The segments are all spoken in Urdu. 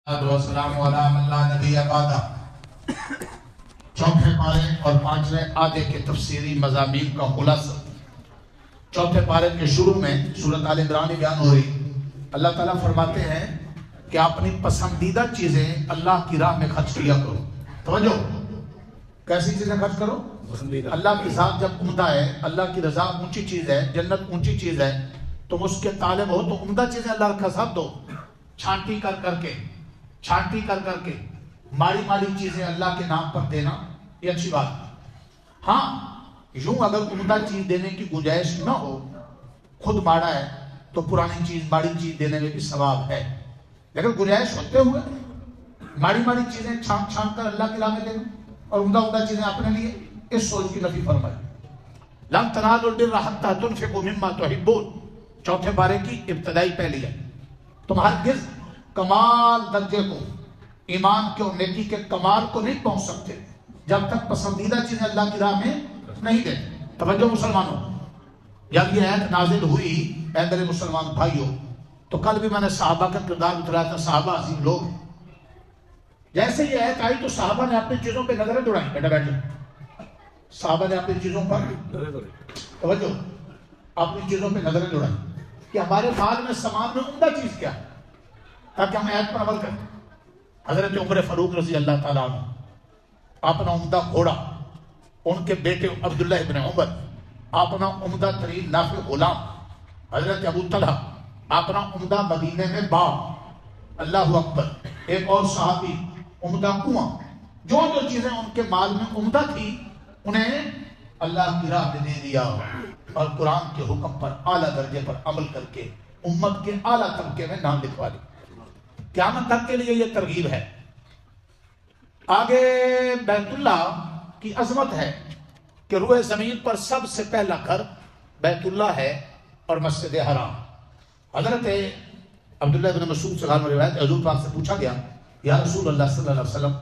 والسلام علی من لا نبی بعدہ۔ چوتھے پارے اور پانچویں آدھے کے تفسیری مضامین کا خلاصہ۔ چوتھے پارے کے شروع میں سورۃ آل عمران بیان ہو رہی، اللہ تعالیٰ فرماتے ہیں کہ اپنی پسندیدہ چیزیں اللہ کی راہ میں خرچ کیا کرو۔ توجہ، کیسی چیزیں خرچ کرو؟ اللہ کی ذات جب عمدہ ہے، اللہ کی رضا اونچی چیز ہے، جنت اونچی چیز ہے، تم اس کے طالب ہو تو عمدہ چیزیں اللہ کا ساتھ دو۔ چھانٹی کر کر کے ماڑی چیزیں اللہ کے نام پر دینا یہ اچھی بات ہے۔ ہاں، یوں اگر عمدہ چیز دینے کی گنجائش نہ ہو، خود ماڑا ہے تو پرانی چیز ماڑی چیز دینے میں بھی ثواب ہے، لیکن گنجائش ہوتے ہوئے ماڑی چیزیں چھان کر اللہ کی راہ میں دینا اور عمدہ چیزیں اپنے لیے، اس سوچ کی نفی فرمائی۔ لن تنالوا البر حتى تنفقوا مما تحبون، چوتھے بارے کی ابتدائی پہلی ہے۔ تم ہرگز کمال درجے کو، ایمان کے اور نیکی کے کمال کو نہیں پہنچ سکتے جب تک پسندیدہ چیزیں اللہ کی راہ میں نہیں دیں۔ توجہ مسلمانوں، جب یہ آیت نازل ہوئی اے میرے مسلمان بھائیوں، تو کل بھی میں نے صحابہ کا کردار اترایا تھا۔ صحابہ عظیم لوگ ہیں۔ جیسے یہ آیت آئی تو صحابہ نے اپنی چیزوں پہ نظریں دوڑائیں۔ بیٹا بیٹھے، صحابہ نے اپنی چیزوں پر توجہ، اپنی چیزوں پہ نظریں دوڑائیں کہ ہمارے مال میں سامان میں عمدہ چیز کیا ہے، تاکہ ہم آیت پر عمل کریں۔ حضرت عمر فاروق رضی اللہ تعالیٰ عنہ اپنا عمدہ گھوڑا، ان کے بیٹے عبداللہ ابن عمر اپنا عمدہ ترین نافع غلام، حضرت ابو طلحہ اپنا عمدہ مدینے میں باغ، اللہ اکبر، ایک اور صحابی عمدہ کنواں، جو چیزیں ان کے مال میں عمدہ تھی انہیں اللہ کی راہ میں دے دیا اور قرآن کے حکم پر اعلیٰ درجے پر عمل کر کے امت کے اعلیٰ طبقے میں نام لکھوا لی۔ قیامت تک کے لیے یہ ترغیب ہے۔ آگے بیت اللہ کی عظمت ہے کہ روئے زمین پر سب سے پہلا گھر بیت اللہ ہے اور مسجد حرام۔ حضرت عبداللہ بن مسعود سے روایت، حضور پاک سے پوچھا گیا یا رسول اللہ صلی اللہ علیہ وسلم،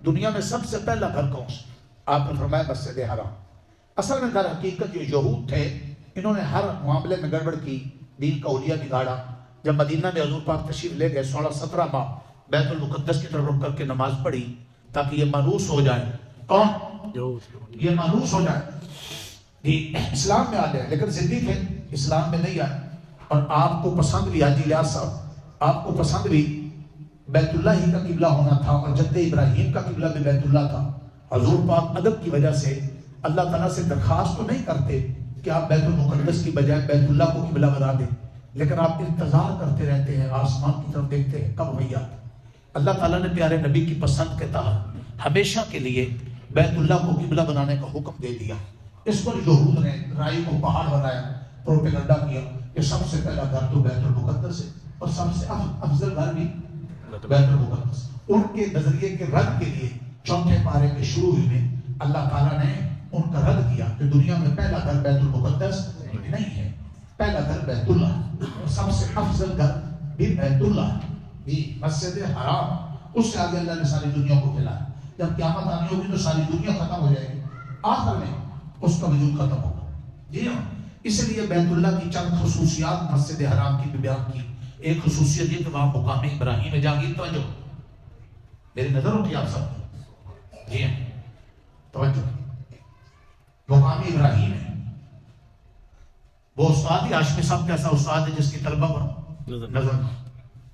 دنیا میں سب سے پہلا گھر کون سا؟ آپ نے فرمایا مسجد حرام۔ اصل میں در حقیقت جو یہود تھے، انہوں نے ہر معاملے میں گڑبڑ کی، دین کا اولیاء بگاڑا۔ جب مدینہ میں حضور پاک تشریف لے گئے، 16-17 ماہ بیت المقدس کی طرف رک کر کے نماز پڑھی تاکہ یہ مانوس ہو جائے۔ کون؟ یہ مانوس ہو جائے، یہ اسلام میں آ جائے، لیکن زندگی تھے، اسلام میں نہیں آئے۔ اور آپ کو پسند بھی، حاجی الیاس صاحب، آپ کو پسند بھی بیت اللہ ہی کا قبلہ ہونا تھا اور جد ابراہیم کا قبلہ بھی بیت اللہ تھا۔ حضور پاک ادب کی وجہ سے اللہ تعالیٰ سے درخواست تو نہیں کرتے کہ آپ بیت المقدس کی بجائے بیت اللہ کو قبلہ بنا دیں، لیکن آپ انتظار کرتے رہتے ہیں، آسمان کی طرف دیکھتے ہیں کب وہی آتا۔ اللہ تعالیٰ نے پیارے نبی کی پسند کے تحت ہمیشہ کے لیے بیت اللہ کو قبلہ بنانے کا حکم دے دیا۔ اس پر یہود نے رائی کو پہاڑ بنایا، پروپیگنڈا کیا کہ سب سے پہلا گھر تو بیت المقدس ہے اور سب سے افضل گھر بھی بیت المقدس۔ ان کے نظریے کے رد کے لیے چوتھے پارے کے شروع میں اللہ تعالیٰ نے ان کا رد کیا کہ دنیا میں پہلا گھر بیت المقدس نہیں ہے، پہلا گھر بیت اللہ، سب سے افضل گھر بھی بیت اللہ بھی مسجد حرام۔ اس سے آگے اللہ نے ساری دنیا کو پھیلایا۔ جب قیامت آنی ہوگی تو ساری دنیا ختم ہو جائے گی، آخر میں اس کا وجود ختم ہوگا۔ جی ہاں، اس لیے بیت اللہ کی چند خصوصیات مسجد حرام کی بھی بیان کی۔ ایک خصوصیت یہ کہ وہاں مقام ابراہیم ہے۔ جاگیر توجہ، میری نظر ہوتی ہے آپ سب، جی ہاں توجہ، مقام ابراہیم ہے۔ وہ استاد ہی ہاشمی صاحب کیسا استاد ہے جس کی طلبہ پر نظر نہ،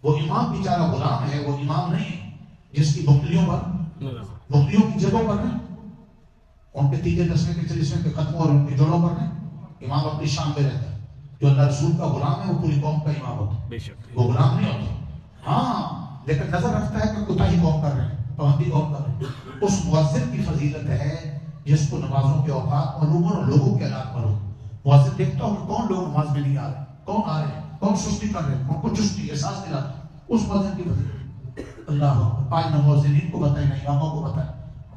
وہ امام بیچارہ غلام ہے، وہ امام نہیں ہے جس کی بکلیوں پر، بکلیوں کی جگہوں پر نہیں، ان کے تیجے دسویں کے چلیسویں کے ختموں اور ان کی جوڑوں پر نہیں۔ امام اپنی شان میں رہتا ہے۔ جو اللہ رسول کا غلام ہے وہ پوری قوم کا امام ہوتا ہے، وہ غلام نہیں ہوتا۔ ہاں، لیکن نظر رکھتا ہے کہ کوتاہی قوم کر رہے ہیں، پابندی قوم کر رہے ہیں۔ اس مؤذن کی فضیلت ہے جس کو نمازوں کے اوقات معلوم اور لوگوں کے حالات معلوم۔ مؤذن دیکھتا ہوں کہ کون لوگ نماز میں نہیں آ رہے، کون آ رہے ہیں، کون سستی کر رہے ہیں، کون کو چستی احساس دلاتا ہے، اس مؤذن کی فضیلت۔ اللہ آج نہ مؤذنین کو بتائیں نہ اماموں کو بتائیں۔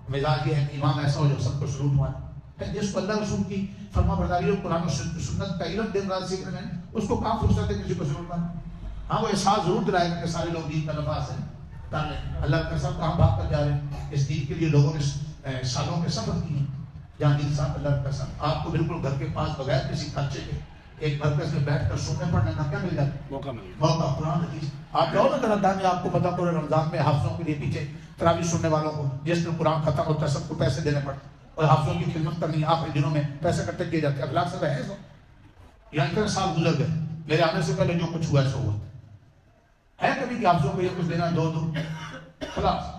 مزاج یہ ہے کہ امام ایسا ہو جو سب کو شروع ہوا ہے، جس کو اللہ رسول کی فرما برداری اور قرآن و سنت کا علم دن رات سیکھ رہے ہیں، اس کو کہاں فرصت ہے کسی کو شروع کرنا۔ ہاں، وہ احساس ضرور دلائے گا کہ سارے لوگ دین کا نفاذ ہے کر رہے ہیں، اللہ کا سب کہاں بھاگ کر جا رہے ہیں۔ اس دین کے لیے لوگوں نے سالوں میں سفر کی ہے۔ جہانگیر صاحب اللہ کا سب آپ کو بالکل گھر کے پاس بغیر کسی خرچے کے ایک مرکز میں بیٹھ کر سننے پڑھنے کا کیا مل جاتا ہے؟ موقع قرآن حدیث. آپ جاؤ نا دردا میں، آپ کو پتا پورے رمضان میں حافظوں کے لیے پیچھے تراویح سننے والوں کو جس میں قرآن ختم ہوتا ہے سب کو پیسے دینے پڑتے ہیں اور حافظوں کی خدمت کرنی آخری دنوں میں پیسے اکٹھے کیے جاتے ہیں. اخلاق سے بحث ہو. یہاں اتنے سال گزر گئے، میرے آنے سے پہلے جو کچھ ہوا سو ہوا ہے. کبھی کہ حافظوں کو یہ کچھ دینا دو خلاص.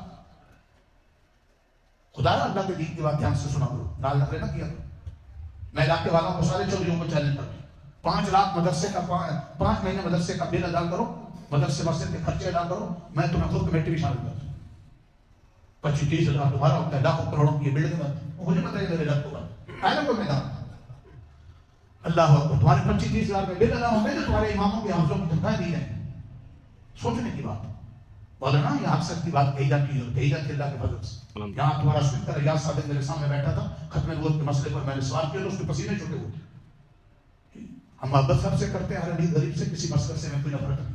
خدا اللہ کے دین کی بات دھیان سے سنا کرو، نال نفرے نہ کیا کرو. میں علاقے والوں کو سارے چودھریوں کو چیلنج کروں، 5 لاکھ مدرسے کا 5 مہینے مدرسے کا بل ادا کرو، مدرسے مسجد کے خرچے ادا کرو، میں تمہیں خود کمیٹی بھی شامل کروں. 25-30 ہزار تمہارا ہوتا ہے، لاکھوں کروڑوں کی یہ بلڈنگ بنتی، مجھے پتہ ہے میرے لگ کو بنتی ہے نا کوئی میدان. اللہ اکبر، تمہارے 25-30 ہزار کا بل ادا ہوگا تو تمہارے اماموں کے حافظوں کی تنخواہیں دی جائیں. سوچنے کی بات مولانا، یہ حق سچ کی بات کہی جاتی ہے، کہی جاتی ہے اللہ کے فضل سے. یہاں تمہارا اسپیکر ریاض صادق میرے سامنے بیٹھا تھا، ختم نبوت کے مسئلے پر میں نے سوال کیا تو اس کے پسینے چھوٹے ہوئے. ہم محبت سب سے کرتے ہیں، ہر امیر غریب سے کسی مسئلے سے میں کوئی نفرت نہیں،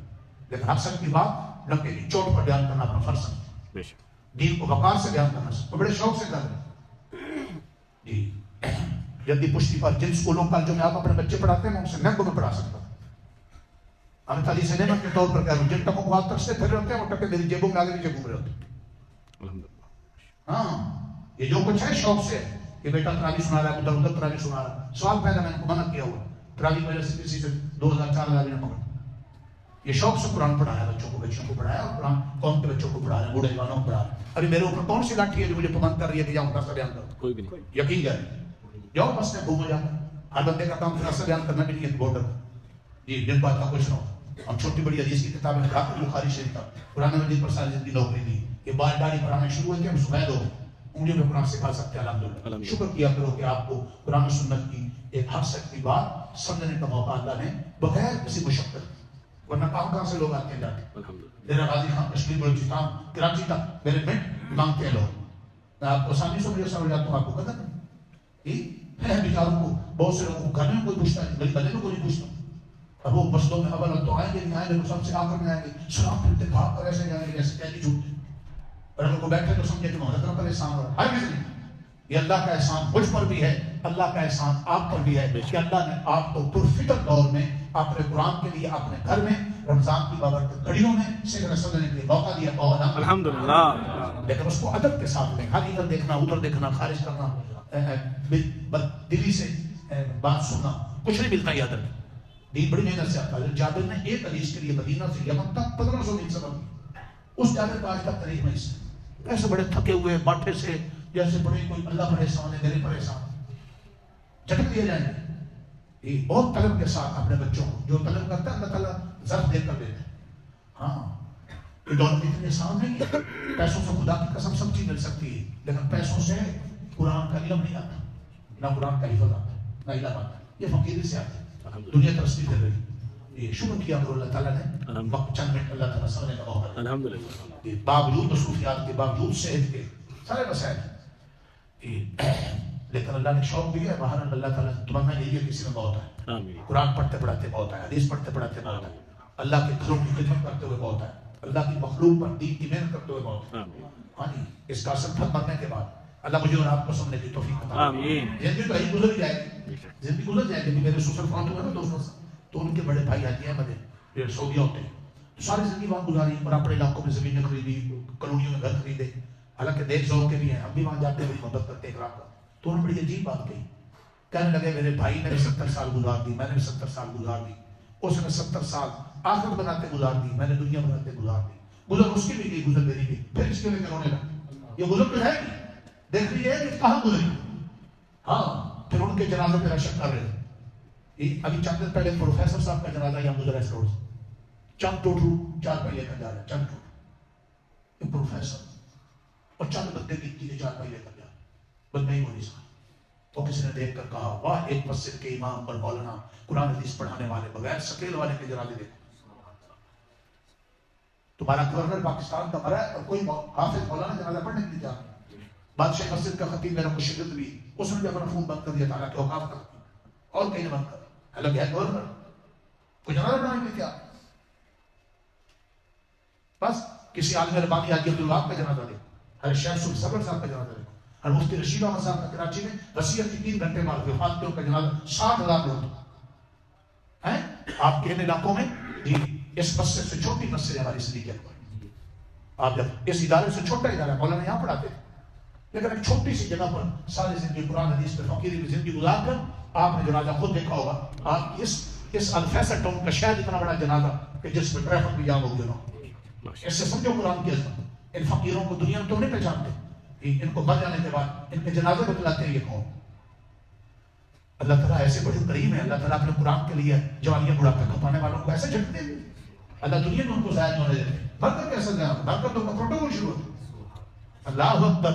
لیکن حق سچ کی بات ڈنکے کی چوٹ پر بیان کرنا اپنا فرض ہے. دین کو وقار سے بیان کرنا تو بڑے شوق سے کر رہے ہیں. جی جلدی پشتی پر جن اسکولوں کالجوں میں آپ اپنے بچے پڑھاتے ہیں میں ان سے نینگوں میں پڑھا سکتا ہوں. ہمیں تعلیم سے نعمت کے طور پر کہہ رہا ہوں، جن ٹکوں کو آپ تک سے پھر رہتے ہیں وہ ٹکے میری جیبوں میں آگے نیچے گھوم رہے ہوتے ہیں. ہاں یہ جو کچھ ہے شوق سے کہ بیٹا تراویح سنا رہا ہے، ادھر تراویح سنا رہا ہے. سوال پیدا میں نے کو منع کیا ہوا، تراویح وجہ سے کسی سے 2000-4000 نے پکڑ. یہ شوق سے قرآن پڑھایا بچوں کو، بچوں کو پڑھایا اور قرآن قوم کے بچوں کو پڑھا رہے ہیں، بوڑھے جوانوں کو پڑھا رہے ہیں. ابھی میرے اوپر کون سی لاٹھی ہے جو مجھے پابند کر رہی ہے کہ جاؤں خلاصہ بیان کروں؟ کوئی بھی نہیں. یقین جائے جاؤ بس میں گھومو جاتا. ہر بندے کا کام خلاصہ بیان کرنا بھی نہیں ہے بورڈر. جی جن بات کا کچھ نہ ہو. ہم چھوٹی بڑی حدیث کی کتابیں بخاری شریف کا قرآن مجید پر ساری زندگی نوکری دی. یہ بال داڑھی پڑھانا شروع ہوئی کہ ہم سفید ہو انگلیوں میں قرآن سکھا سکتے ہیں. الحمدللہ شکر کیا کرو کہ آپ کو قرآن و سنت کی ایک حق سکتی بات سمجھنے کا موقع اللہ نے بغیر کسی مشقت، ورنہ کہاں سے لوگ آتے ہیں جاتے ہیں. ڈیرہ غازی خان کشمیر بلوچستان کراچی تک میرے منٹ مانگتے ہیں لوگ. میں آپ کو آسانی سے مجھے سمجھ جاتا ہوں، آپ کو قدر نہیں ہے. بیچاروں کو بہت سے لوگوں کو گھر میں کوئی پوچھتا ہے، گلی گلے میں کوئی نہیں پوچھتا. اب وہ مسجدوں میں اول تو آئیں گے نہیں آئیں گے، سب سے آخر میں آئیں گے، سلام پھرتے بھاگ کر ایسے جائیں گے جیسے کہہ جھوٹتے. اور اگر کو بیٹھے تو سمجھے کہ محمد پر احسان ہو رہا ہے. ہر کسی نہیں. یہ اللہ کا احسان مجھ پر بھی ہے، اللہ کا احسان آپ پر بھی ہے کہ اللہ نے آپ کو پرفکر دور میں اپنے قرآن کے لیے اپنے گھر میں رمضان کی بابرکت گھڑیوں میں سیکھنے سمجھنے کے لیے موقع دیا. اور الحمدللہ. لیکن اس کو ادب کے ساتھ میں، ہر ادھر دیکھنا ادھر دیکھنا، خارج کرنا، دلی سے بات سننا کچھ نہیں ملتا. یہ ادب دین بڑی محنت سے آتا ہے. جابر نے ایک حدیث کے لیے مدینہ سے یمن تک 1500 میل سفر کیا. اس جابر کا آج تک تاریخ میں ایسے بڑے تھکے ہوئے ماٹھے سے جیسے بڑے کوئی اللہ پریشان ہے، میرے پریشان جھٹک دیے جائیں گے. یہ بہت طلب کے ساتھ اپنے بچوں کو جو طلب کرتا ہے اللہ تعالیٰ ضرب دے کر دیتے ہیں. ہاں یہ دولت اتنے آسان نہیں ہے. پیسوں سے خدا کی قسم سب چیز مل سکتی ہے، لیکن پیسوں سے قرآن کا علم نہیں آتا، نہ قرآن کا حفظ آتا، نہ علم آتا. یہ فقیری سے آتا ہے. دنیا ترستی کر رہی. یہ شکر کیا کرو اللہ تعالیٰ نے وقت چند منٹ اللہ تعالیٰ سمجھنے کا موقع. الحمدللہ باوجود مصروفیات کے باوجود صحت کے سارے مسائل، لیکن اللہ نے شوق دیا ہے. باہر اللہ تعالیٰ تمنا یہی ہے کسی میں بہت ہے، قرآن پڑھتے پڑھاتے بہت ہے، حدیث پڑھتے پڑھاتے بہت ہے، اللہ کے گھروں کی خدمت کرتے ہوئے بہت ہے، اللہ کی مخلوق پر دین کی محنت کرتے ہوئے بہت ہے. ہاں جی اس کا اثر پھل مرنے کے بعد اللہ مجھے اور آپ کو سمجھنے کی توفیق عطا فرمائے. زندگی تو یہی گزر جائے گی، زندگی گزر جائے گی. میرے سسر فوت ہوئے نا 200 تو ان کے بڑے بھائی حاجی احمد ہیں 150 ہوتے ہیں، تو ساری زندگی وہاں گزاری اور اپنے علاقوں میں زمینیں خریدی، کالونیوں میں گھر خریدے. حالانکہ دیکھ زور کے بھی ہیں، ہم بھی وہاں جاتے ہوئے محبت کرتے ہیں کا. تو انہوں نے بڑی عجیب بات کہی. کہنے لگے میرے بھائی نے 70 سال گزار دی، میں نے 70 سال گزار دی، اس نے 70 سال آخرت بناتے گزار دی، میں نے دنیا بناتے گزار دی. گزر اس کی بھی گئی، گزر میری بھی، پھر اس کے لیے رونے لگا. یہ گزر تو ہے نہیں، دیکھ رہی ہے کہ کہاں گزری. ہاں پھر ان کے جنازے پہ رشک کر رہے. ابھی چند دن پہلے پروفیسر صاحب کا جنازہ یہاں گزرا ہے روڈ سے. چند ٹوٹو 4 پہیے کا جا رہا ہے، چند ٹوٹو پروفیسر اور چند بندے کی 4 پہیے کا جا رہا ہے، بندہ ہی وہ نہیں سکتا. تو کسی نے دیکھ کر کہا واہ ایک مسجد کے امام اور مولانا قرآن حدیث پڑھانے والے بغیر سکیل والے کے جنازے دیکھو. تمہارا گورنر پاکستان کا مرا ہے اور کوئی حافظ مولانا جنازہ پڑھنے کے لیے جا رہا ہے. بادشاہ مسجد کا خطیب میرا مشرد بھی، اس نے بھی اپنا فون بند کر دیا تعالیٰ کے اوقاف کا اور کہیں بند کر. الگ ہے گورنر کوئی جنازہ پڑھائیں گے کیا؟ بس کسی عالم ربانی حاجی عبدالوہاب کا جنازہ دیکھو، ہر شیخ سلطان صبر صاحب کا جنازہ دیکھو، اور مفتی رشید احمد صاحب کا کراچی میں وصیت کی 3 گھنٹے بعد وفات پہ ان کا جنازہ 60,000 لوگ. آپ کے ان علاقوں میں جی اس مسجد سے چھوٹی مسجد ہماری زندگی کے آپ جب اس ادارے سے چھوٹا ادارہ مولانا یہاں پڑھاتے ہیں، لیکن ایک چھوٹی سی جگہ پر ساری زندگی قرآن حدیث پہ فقیری کی زندگی گزار کر آپ نے جنازہ خود دیکھا ہوگا. آپ اس الفیصل ٹاؤن کا شاید اتنا بڑا جنازہ کہ جس میں ٹریفک بھی جام ہو گیا ہو. اس سے سمجھو قرآن کی عظمت. ان فقیروں کو دنیا میں تو نہیں پہچانتے، ان کو مر جانے کے بعد ان کے جنازے بتلاتے ہیں یہ کون. اللہ تعالیٰ ایسے بڑے کریم ہے. اللہ تعالیٰ اپنے قرآن کے لیے جوانیاں بڑھاپے کھپانے والوں کو ایسے جھٹتے ہیں. اللہ دنیا میں ان کو ضائع نہیں ہونے دیتے. مر کر کیسا جانا مر کر تو پروٹوکول شروع ہوتا. اللہ اکبر.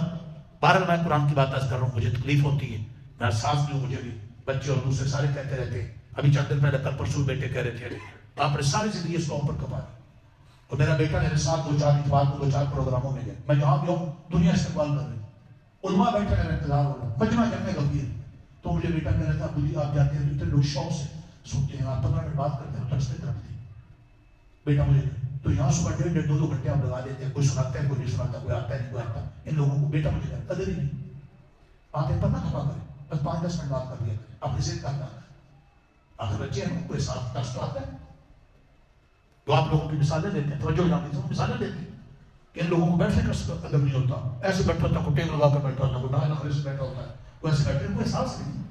بہرحال میں قرآن کی بات کر رہا ہوں، مجھے تکلیف ہوتی ہے، میں سانس بھی ہوں، مجھے بھی بچے اور دوسرے سارے کہتے رہتے ہیں. ابھی چند دن پہلے کل پرسوں بیٹے کہہ رہے تھے آپ نے ساری زندگی اس قوم پر کپا دی. اور میرا بیٹا میرے ساتھ 2-4 اتوار کو 2-4 پروگراموں میں گئے. میں جہاں بھی ہوں دنیا استقبال کر رہی ہے، علماء بیٹھے میرا انتظار ہو رہا ہے، مجمع جمع گمبھیر. تو مجھے بیٹا کہہ رہا تھا ابو جی آپ جاتے ہیں اتنے لوگ شوق سے سنتے ہیں، آپ 15 منٹ بات کرتے ہیں تجزیہ کرتے ہیں. بیٹا مجھے تو یہاں صبح 1.5-2 گھنٹے آپ لگا دیتے ہیں، کوئی سناتا ہے کوئی نہیں سناتا، کوئی آتا ہے نہیں کوئی آتا. ان لوگوں کو بیٹا مجھے قدر ہی نہیں. آپ ایک پر نہ کھپا کریں، بس 5-10 منٹ بات کر دیا اپنی ذکر کرنا. آخر بچے ہیں کوئی ساتھ درس تو آتا ہے. تو آپ لوگوں کی مثالیں دیتے ہیں، توجہ جانتے ہیں مثالیں دیتے ہیں کہ ان لوگوں کو بیٹھنے کا قدر نہیں ہوتا. ایسے بیٹھا ہوتا کوئی ٹیبل لگا کر بیٹھا ہوتا، کوئی نہ نخرے سے بیٹھا ہوتا ہے، کوئی ایسے بیٹھے کوئی احساس نہیں.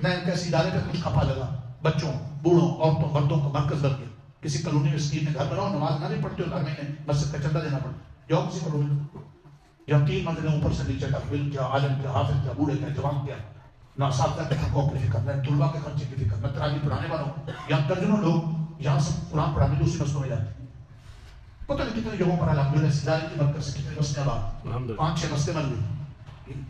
نہ ان کے ایسے ادارے پہ کچھ کھپا لگا. بچوں بوڑھوں عورتوں مردوں کو مرکز بن گیا. کسی کالونی میں اسکیم میں گھر بناؤ، نماز نہ نہیں پڑھتے ہو، گھر میں مسجد کا چندہ دینا پڑتا. جاؤ کسی کالونی میں جب 3 منزلیں اوپر سے نیچے تک، علم کیا، عالم کیا، حافظ کیا، بوڑھے کیا، جوان کیا، نہ اساتذہ کے حقوق کی فکر، نہ طلباء کے خرچے کی فکر، نہ تراویح پڑھانے والوں. یہاں درجنوں لوگ یہاں سے قرآن پڑھانے دوسری مسجدوں میں جاتے ہیں. پتہ نہیں کتنے جگہوں پر الحمدللہ سداری کی مرکز سے کتنے مسجدیں آباد، 5-6 مسجدیں بن گئی.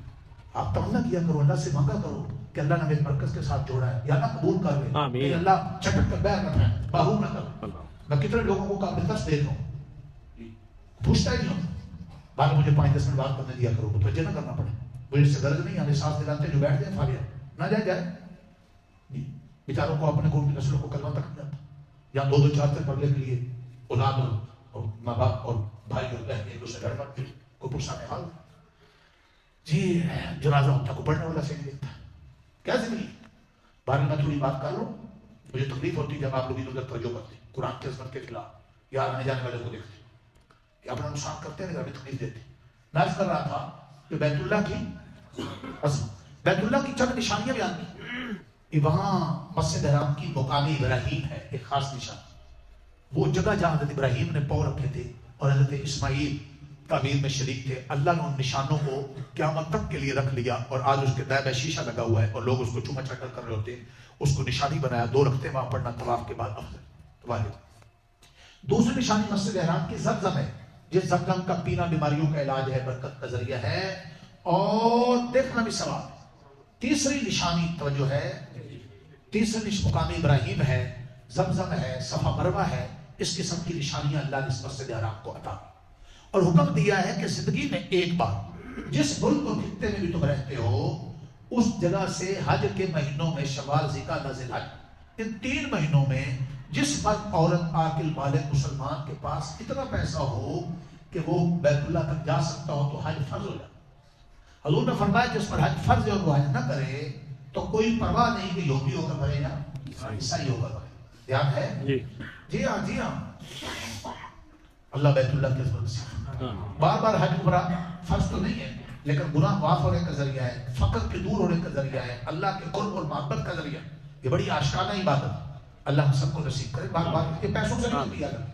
آپ تمنا کیا کرو، اللہ سے مانگا کرو کہ اللہ نے میرے مرکز کے ساتھ جوڑا ہے، یا اللہ قبول کر لے، کہ اللہ چٹک کر بیر نہ پھینک، باہو نہ کر. میں کتنے لوگوں کو قابل دست دے رہا ہوں، پوچھتا ہی نہیں ہوں. بعد مجھے 5-10 منٹ بات کرنے دیا کرو، متوجہ نہ کرنا پڑے. مجھے اس سے غرض نہیں، ہمیں ساتھ دلاتے جو بیٹھ جائیں فارغ نہ جائے بیچاروں کو اپنے قوم کی نسلوں کو کلمہ تک جاتا. یہاں 2-2 4 پڑھنے کے لیے اولاد اور ماں باپ اور بھائی اور بہن ایک دوسرے گھر پر کو پرسانے حال جی جنازہ ہوتا کو پڑھنے والا سے نہیں دیکھتا. کیا زندگی. بارے میں تھوڑی بات کر لوں، مجھے تکلیف ہوتی جب آپ لوگ ادھر ادھر توجہ کرتے قرآن کی عظمت کے خلاف یا آنے جانے والے کو دیکھتے کہ اپنا نقصان کرتے ہیں، ہمیں تکلیف دیتے. میں عرض کر رہا تھا کہ بیت اللہ کی عظمت، بیت اللہ کی چند نشانیاں بیان کی. وہاں مسجد حرام کی مقامی ابراہیم ہے ایک خاص نشان. وہ جگہ جہاں حضرت ابراہیم نے پاؤں رکھے تھے اور حضرت اسماعیل تعمیر میں شریک تھے، اللہ نے ان نشانوں کو قیامت تک کے لیے رکھ لیا. اور آج اس کے دائیں شیشہ لگا ہوا ہے اور لوگ اس کو چوما چاٹا کر رہے ہوتے ہیں. اس کو نشانی بنایا. 2 رکھتے وہاں پڑھنا طواف کے بعد افضل واحد. دوسری نشانی مسجد حرام کی زمزم ہے، جس زمزم کا پینا بیماریوں کا علاج ہے، برکت کا ذریعہ ہے اور دیکھنا بھی ثواب. تیسری نشانی توجہ ہے، تیسری مقام ابراہیم ہے، زمزم ہے، صفا مروہ ہے. اس قسم کی نشانیاں اللہ نے اس مسجد حرام کو عطا اور حکم دیا ہے کہ زندگی میں ایک بار جس ملک اور خطے میں بھی تم رہتے ہو اس جگہ سے حج کے مہینوں میں شوال، ذوالقعدہ، ذوالحج، ان 3 مہینوں میں جس مرد عورت عاقل بالغ مسلمان کے پاس اتنا پیسہ ہو کہ وہ بیت اللہ تک جا سکتا ہو تو حج فرض ہو جائے. حضور نے فرمایا جس پر حج فرض ہے اور وہ حج نہ کرے تو کوئی پرواہ نہیں کہ یہودی ہو کر مرے یا عیسائی ہو کر مرے. دھیان ہے؟ جی ہاں. اللہ بیت اللہ کے عظمت سے بار بار حج عمرہ فرض تو نہیں ہے، لیکن گناہ معاف ہونے کا ذریعہ ہے، فقر کے دور ہونے کا ذریعہ ہے، اللہ کے قرب اور محبت کا ذریعہ. یہ بڑی آشکارا عبادت اللہ ہم سب کو نصیب کرے. بار بار یہ پیسوں سے نہیں کیا جاتا،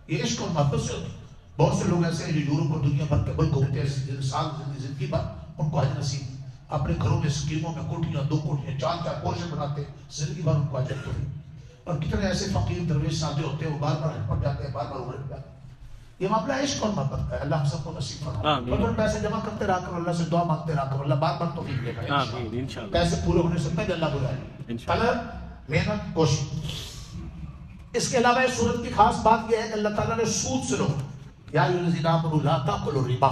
یہ عشق اور محبت سے ہوتی. بہت سے لوگ ایسے ہیں جو یورپ اور دنیا بھر کے ملک گھومتے ہیں، سال زندگی بھر ان کو حج نصیب، اپنے گھروں میں اسکیموں میں کوٹیاں 2 کوٹیاں 4 پورشن بناتے ہیں، زندگی بھر ان کو حج ہوتی. اور کتنے ایسے فقیر درویش سادے ہوتے ہیں وہ بار بار حج پر جاتے ہیں، بار بار عمرے پہ جاتے ہیں. یہ معاملہ عشق اور محبت کا ہے. اللہ ہم سب کو نصیب فرمائے. اور پیسے جمع کرتے رہا کرو، اللہ سے دعا مانگتے رہا کرو، اللہ بار بار توفیق دے گا انشاءاللہ. پیسے پورے ہونے سے پہلے اللہ بلائے. طلب، محنت، کوشش. اس کے علاوہ اس سورت کی خاص بات یہ ہے کہ اللہ تعالیٰ نے سود سے روکا. یا ایھا الذین آمنوا لا تأکلوا الربا،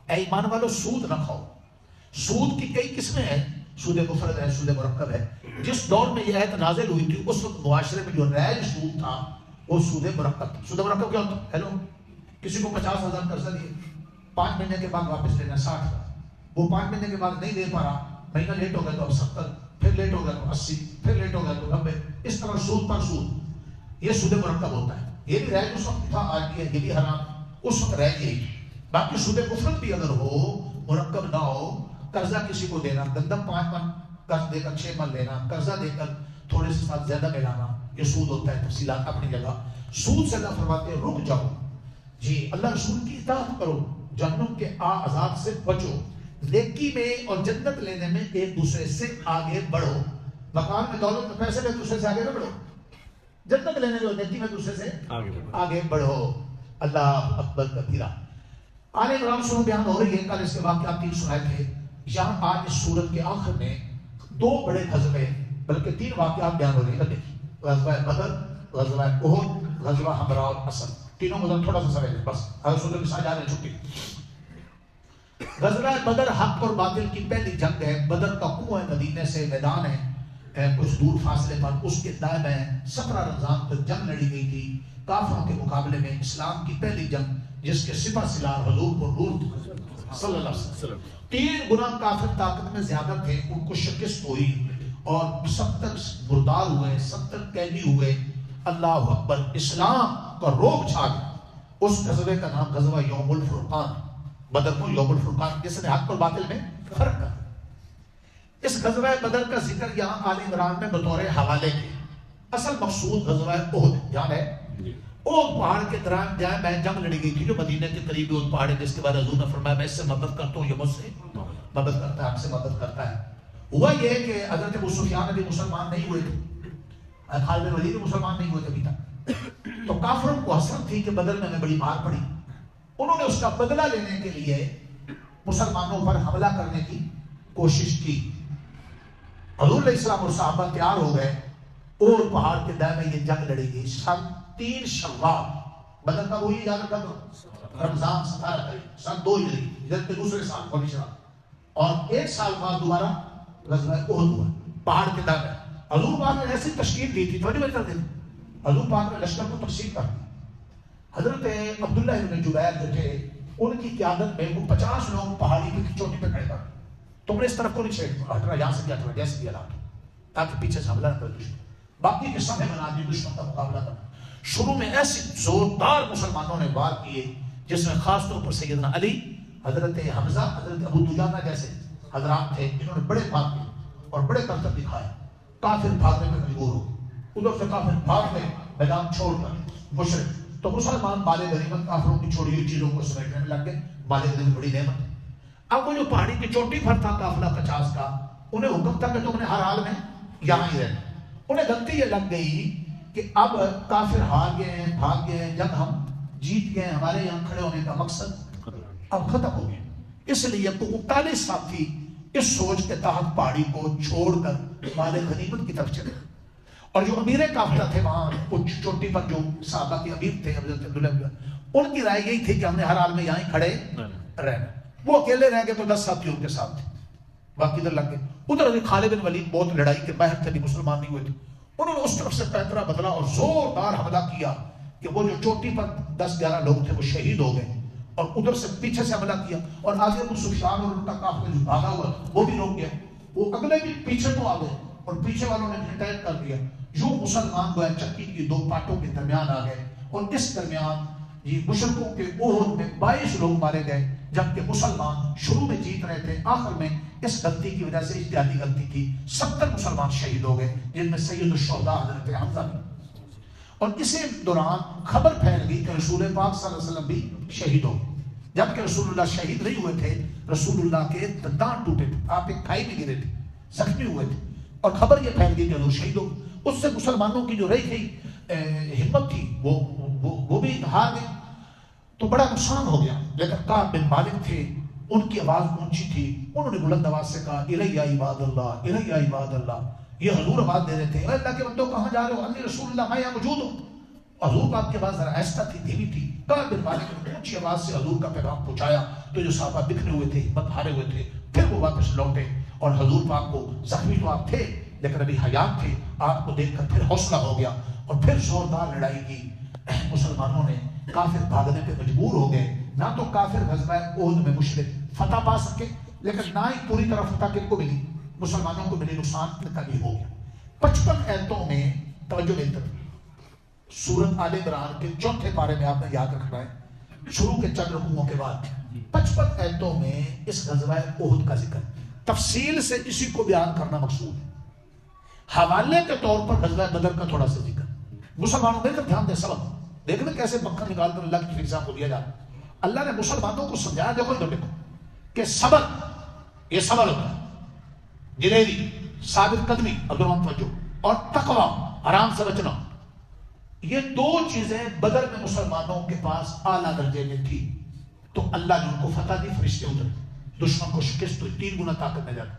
اے ایمان والو سود نہ کھاؤ. سود کی کئی قسمیں ہیں، سود مفرد ہے، سود مرکب ہے. جس دور میں یہ آیت نازل ہوئی تھی اس وقت معاشرے میں جو رائج سود تھا وہ سود مرکب تھا. سود مرکب کیا ہوتا ہے؟ ہیلو، کسی کو 50,000 قرضہ دیے، 5 مہینے کے بعد واپس لینا 60,000. وہ 5 مہینے کے بعد نہیں دے پا رہا، مہینہ لیٹ ہو گیا تو اب 70، پھر لیٹ ہو گیا تو 80، پھر لیٹ ہو گیا تو 90. اس طرح سود پر سود. یہ سود مرکب ہوتا ہے. یہ بھی رہ اس وقت تھا، آج یہ بھی حرام اس وقت رہ گئی. باقی سود کفرت بھی اگر ہو، مرکب نہ ہو، قرضہ کسی کو دینا، گندم 5 من قرض دے کر 6 من لینا، قرضہ دے کر تھوڑے سے ساتھ زیادہ ملانا، یہ سود ہوتا ہے. تفصیلات اپنی جگہ. سود سے اللہ فرماتے ہیں رک جاؤ جی، اللہ رسول کی اطاعت کرو، جہنم کے عذاب سے بچو، نیکی میں اور جنت لینے میں ایک دوسرے سے آگے بڑھو. مکان میں، دولت میں، پیسے میں دوسرے سے آگے نہ بڑھو، جنت لینے میں نیکی میں دوسرے سے آگے بڑھو. اللہ اکبر کبیرہ. آل عمران سورہ بیان ہو رہی ہے. کل اس کے واقعات 3 سنائے تھے. یہاں آج اس سورت کے آخر میں 2 بڑے غزوے بلکہ 3 واقعات بیان ہو رہے ہیں. غزوہ بدر، غزوہ احد، غزوہ حمراء اور اسد. تینوں مدد تھوڑا سا سمجھ بس، ہر سورت کے ساتھ جا رہے ہیں چھٹی. غزوہ بدر حق اور باطل کی پہلی جنگ ہے. بدر کا کنواں مدینے سے میدان ہے کچھ دور فاصلے پر، اس کے دائیں بائیں 17 رمضان تک جنگ لڑی گئی تھی. کافروں کے مقابلے میں اسلام کی پہلی جنگ، جس کے سپہ سالار حضور پر نور صلی اللہ علیہ وسلم. 3 گنا کافر طاقت میں زیادہ تھے، ان کو شکست ہوئی اور 70 مردار ہوئے، 70 قیدی ہوئے. اللہ اکبر. اسلام کا روب چھا گیا. اس غزوے کا نام غزوہ یوم الفرقان. بدر کو یوم الفرقان، جس نے حق اور باطل میں فرق کر. اس غزوہ بدر کا ذکر یہاں آل عمران میں بطور حوالے کے. اصل مقصود غزوہ احد یاد ہے. احد پہاڑ کے درمیان جائے میں جنگ لڑی گئی تھی جو مدینے کے قریب احد پہاڑ ہے، جس کے بعد حضور نے فرمایا میں اس سے مدد کرتا ہوں، یہ مجھ سے مدد کرتا ہے، آپ سے مدد کرتا ہے. ہوا یہ کہ حضرت ابو سفیان ابھی مسلمان نہیں ہوئے تھے، خالد بن ولید بھی مسلمان نہیں ہوئے تھے ابھی تک. تو کافروں کو حسرت تھی کہ بدر میں ہمیں بڑی مار پڑی. انہوں نے اس کا بدلہ لینے کے لیے مسلمانوں پر حملہ کرنے کی کوشش کی. حضور علیہ السلام اور صحابہ تیار ہو گئے. اور پہاڑ کے دائیں میں یہ جنگ لڑی گئی. 3 شوال، بدر کا وہی یاد رکھا تو رمضان 17 تاریخ سن 2 ہجری، ہجرت کے دوسرے سال اور 1 سال بعد دوبارہ غزوہ احد ہوا پہاڑ کے دائیں میں. حضور پاک نے ایسی تشکیل دی تھی، حضور پاک نے لشکر کو تقسیم کر دی. حضرت عبداللہ بن جبیر جو تھے ان کی قیادت میں وہ 50 لوگ پہاڑی کی چوٹی پہ کھڑے کر. تم نے اس طرف کو نہیں چھیڑ ہٹنا، یہاں سے کیا کرنا جیسے بھی حالات تاکہ پیچھے سے حملہ نہ کرے دشمن. باقی کے سمے بنا دی دشمن کا مقابلہ کرنا. شروع میں ایسے زوردار مسلمانوں نے وار کیے جس میں خاص طور پر سیدنا علی، حضرت حمزہ، حضرت ابو دجانہ جیسے حضرات تھے جنہوں نے بڑے بات کیے اور بڑے کرتب دکھائے. کافر بھاگنے میں مجبور ہو، ادھر سے کافر بھاگ گئے میدان چھوڑ کر مشرک. تو مسلمان مال غنیمت کافروں کی چھوڑی ہوئی چیزوں کو سمیٹنے میں لگ گئے. مال غنیمت بڑی نعمت ہے. اب وہ جو پہاڑی کی چوٹی پر تھا قافلہ 50 کا، انہیں حکم تھا کہ تم نے ہر حال میں یہاں ہی رہنا. انہیں غلطی یہ لگ گئی کہ اب کافر ہار گئے ہیں، بھاگ گئے ہیں، جنگ ہم جیت گئے ہیں، ہمارے یہاں کھڑے ہونے کا مقصد اب ختم ہو گیا. اس لیے 39 ساتھی اس سوچ کے تحت پہاڑی کو چھوڑ کر مال غنیمت کی طرف چلے. اور جو امیر قافلہ تھے وہاں کچھ چوٹی پر جو صحابہ کے امیر تھے حضرت عبداللہ، ان کی رائے یہی تھی کہ ہم نے ہر حال میں یہاں کھڑے رہنا. وہ اکیلے رہ گئے تو 10 ساتھی ان کے ساتھ تھے، باقی ادھر لگ گئے. ادھر خالد بن ولید بہت لڑائی کے باہر تھے، بھی مسلمان نہیں ہوئے تھے. انہوں نے اس طرف سے پیترا بدلا اور زوردار حملہ کیا کہ وہ جو چوٹی پر 10-11 لوگ تھے وہ شہید ہو گئے. اور ادھر سے پیچھے سے حملہ کیا اور آگے ابو سفیان اور ان کا قافلہ جو بھاگا ہوا وہ بھی روک گیا. وہ اگلے بھی پیچھے تو آ گئے اور پیچھے والوں نے بھی اٹیک کر دیا. جو مسلمان گویا چکی کی 2 پاٹوں کے درمیان آ گئے اور اس درمیان مشرکوں کے احد میں 22 لوگ مارے گئے، جبکہ مسلمان شروع میں جیت رہے تھے. آخر میں اس غلطی کی وجہ سے اجتہادی غلطی تھی 70 مسلمان شہید ہو گئے، جن میں سید الشہداء حضرت حمزہ بھی. اور اسی دوران خبر پھیل گئی کہ رسول پاک صلی اللہ علیہ وسلم بھی شہید ہو گئے. جبکہ رسول اللہ شہید نہیں ہوئے تھے، رسول اللہ کے دندان ٹوٹے تھے، آپ ایک کھائی میں گرے تھے، زخمی ہوئے تھے. اور خبر یہ پھیل گئی کہ حضور شہید ہو گئے. اس سے مسلمانوں کی جو رہی تھی ہمت تھی وہ بھی ہار گئی. تو بڑا نقصان ہو گیا. لیکن کعب بن مالک تھے، ان کی آواز اونچی تھی. انہوں نے بلند آواز سے کہا الیہ عباد اللہ، الیہ عباد اللہ. یہ حضور آواز دے رہے تھے، اے اللہ کے بندوں کہاں جا رہے ہو؟ انی رسول اللہ، میں یہاں موجود ہوں. حضور پاک کی آواز ذرا آہستہ تھی، دھیمی تھی. کعب بن مالک نے اونچی آواز سے حضور کا پیغام پہنچایا. تو جو صحابہ بکھرے ہوئے تھے، ہمت ہارے ہوئے تھے، پھر وہ واپس لوٹے. اور حضور پاک کو زخمی تو آپ تھے لیکن ابھی حیات تھے، آپ کو دیکھ کر پھر حوصلہ ہو گیا اور پھر زوردار لڑائی کی. مسلمانوں نے کافر بھاگنے پہ مجبور ہو گئے. نہ تو کافر غزوہ احد میں مشرک فتح پا سکے، لیکن نہ ہی پوری طرح فتح کن کو ملی، مسلمانوں کو ملی. نقصان کا بھی ہو گیا. 55 ایتوں میں توجہ دیتے سورت آل عمران کے 4 پارے میں آپ نے یاد رکھنا ہے، شروع کے چند رکوعوں کے بعد 55 آیتوں میں اس غزوہ احد کا ذکر، تفصیل سے اسی کو بیان کرنا مقصود ہے۔ حوالے کے طور پر غزوہ بدر کا تھوڑا سا ذکر، مسلمانوں میں دھیان دیں، سبق دیکھنا کیسے مکہ نکال کر اللہ کی فضا کو دیا جاتا۔ اللہ نے مسلمانوں کو سمجھایا، دیکھو ادھر دیکھو کہ صبر، یہ صبر ہوتا ہے، دلیری، ثابت قدمی، عبدالرحمن توجہ، اور تقوی، حرام سے بچنا، یہ 2 چیزیں بدر میں مسلمانوں کے پاس اعلیٰ درجے میں تھی، تو اللہ نے ان کو فتح دی، فرشتے اترے، دشمن کو شکست ہوئی، 3 گنا طاقت میں جاتا۔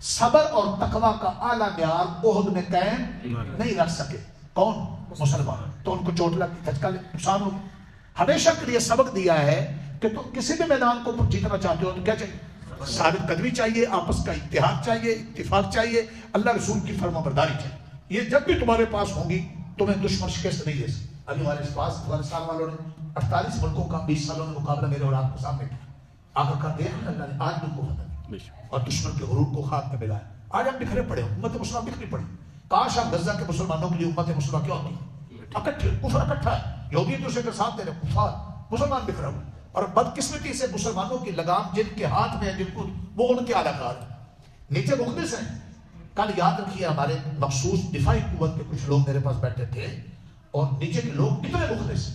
صبر اور تقوی کا اعلیٰ معیار احد میں قائم نہیں رکھ سکے، کون؟ مسلمان، تو ان کو چوٹ لگی، دھچکا لگا، نقصان ہو گیا۔ ہمیشہ کے لیے سبق دیا ہے کہ تم کسی بھی میدان کو جیتنا چاہتے ہو تو کیا چاہیے؟ ثابت قدمی چاہیے، آپس کا اتحاد چاہیے، اتفاق چاہیے، اللہ رسول کی فرما برداری چاہیے۔ یہ جب بھی تمہارے پاس ہوں گی تمہیں دشمن شکست نہیں دے سکتے۔ ابھی ہمارے پاس افغانستان والوں نے 48 ملکوں کا 20 سالوں میں مقابلہ میرے اور آپ کے سامنے کیا، آخر کر دیا اللہ نے، آج ان کو فتح دی اور دشمن کے غرور کو خاک میں ملایا۔ آج ہم بکھرے پڑے، امت مسلمہ بکھری پڑی، کاش آپ غزہ کے مسلمانوں کے لیے امت مسلمہ کیا ہوتی، اکٹھے، کفر اکٹھا ہے، یہودی ایک دوسرے کے ساتھ دے رہے، کفار، مسلمان بکھرا ہوئے، اور بدقسمتی سے مسلمانوں کی لگام جن کے ہاتھ میں ہے، جن کو وہ ان کے اعلیٰ کار ہیں، نیچے مخلص ہیں۔ کل یاد رکھیے ہمارے مخصوص دفاعی قوت کے کچھ لوگ میرے پاس بیٹھے تھے، اور نیچے کے لوگ کتنے مخلص،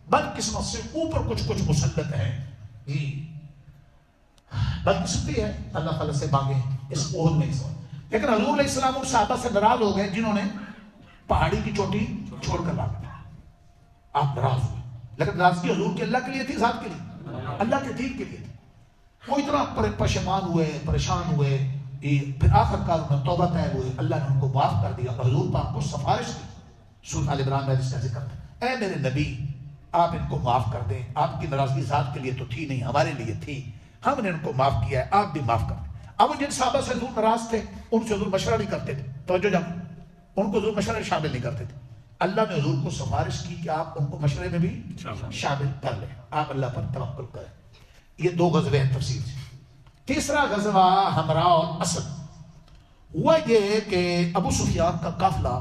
بدقسمت سے اوپر کچھ مسلط ہیں، جی بدقسمتی ہے، اللہ تعالیٰ سے مانگے اس احد میں حصہ۔ لیکن حضور علیہ السلام اور صحابہ سے ناراض ہو گئے جنہوں نے پہاڑی کی چوٹی چھوڑ کر بھاگا، آپ ناراض ہوئے، لیکن ناراضگی حضور کے اللہ کے لیے تھی، ذات کے لیے، اللہ کے دین کے لیے تھی۔ وہ اتنا پشیمان ہوئے، پریشان ہوئے، پھر آخر کار انہیں توبہ طے ہوئے، اللہ نے ان کو معاف کر دیا، اور حضور پاک کو سفارش کی۔ سورۃ آل عمران میں اس کا ذکر ہے، اے میرے نبی آپ ان کو معاف کر دیں، آپ کی ناراضگی ذات کے لیے تو تھی نہیں، ہمارے لیے تھی، ہم نے ان کو معاف کیا ہے، آپ بھی معاف کر دیں۔ اب جن صحابہ سے حضور ناراض تھے ان سے حضور مشورہ نہیں کرتے تھے، توجہ جب ان کو حضور مشورے شامل نہیں کرتے تھے، اللہ نے حضور کو سفارش کی کہ آپ ان کو مشورے میں بھی شامل کر لیں، آپ اللہ پر توکل کریں۔ یہ 2 غزوے ہیں تفصیل سے۔ تیسرا غزوہ حمراء اور اسد ہوا یہ کہ ابو سفیان کا قافلہ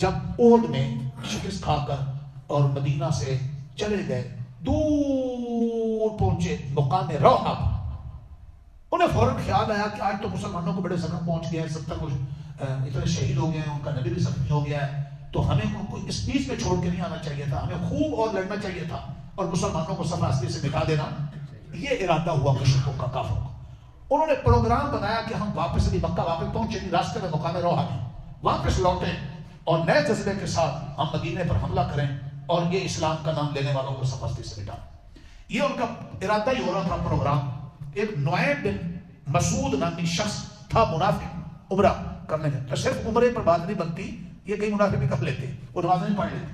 جب احد میں شکست کھا کر اور مدینہ سے چلے گئے، دور پہنچے مقام روحہ، انہیں فوراً خیال آیا کہ آج تو مسلمانوں کو بڑے زخم پہنچ گیا ہے، 70 اتنے شہید ہو گئے ہیں، ان کا نبی بھی زخمی ہو گیا ہے، تو ہمیں ان کو اس بیچ میں چھوڑ کے نہیں آنا چاہیے تھا، ہمیں خوب اور لڑنا چاہیے تھا اور مسلمانوں کو صف اصلی سے مٹا دینا۔ یہ ارادہ ہوا مشرکوں کا، کافروں کا۔ انہوں نے پروگرام بنایا کہ ہم واپس بھی مکہ واپس پہنچے، راستے میں مقام روحہ میں واپس لوٹیں اور نئے جذبے کے ساتھ ہم مدینے پر حملہ کریں اور یہ اسلام کا نام لینے والوں کو صف اصلی سے مٹائیں۔ یہ ان کا ارادہ ہی ہو رہا تھا پروگرام۔ ایک نعیم بن مسعود نامی شخص تھا، منافق، عمرہ کرنے کا، تو صرف عمرے پر بات نہیں بنتی، یہ کئی منافق بھی کر لیتے، وہ نماز نہیں پڑھ لیتے،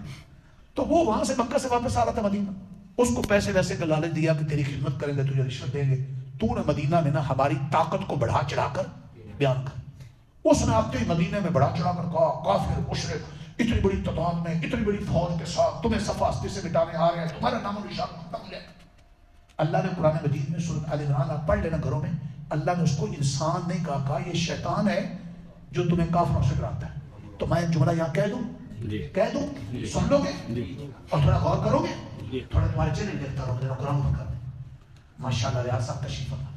تو وہ وہاں سے مکہ سے واپس آ رہا تھا مدینہ، اس کو پیسے ویسے کا لالچ دیا کہ تیری خدمت کریں گے، تجھے رشوت دیں گے، تو نے مدینہ میں نا ہماری طاقت کو بڑھا چڑھا کر بیان کر۔ اس نے آتے ہی مدینہ میں بڑھا چڑھا کر کہا، کافر مشرک اتنی بڑی تعداد میں، اتنی بڑی فوج کے ساتھ تمہیں صف اصلی سے مٹانے آ رہے ہیں، تمہارا نام و نشان ختم ہو جائے۔ اللہ نے قرآن مجید میں سورۃ آل عمران آپ پڑھ لینا گھروں میں، اللہ نے اس کو انسان نہیں کہا یہ شیطان ہے جو تمہیں کافروں سے ڈراتا ہے۔ تو میں جملہ یہاں کہہ دوں سن لو گے اور تھوڑا غور کرو گے، تھوڑا تمہارے چہرے گرفتار ہو گئے، قرآن کر دیں۔ ماشاءاللہ ریاض صاحب تشریف فرما،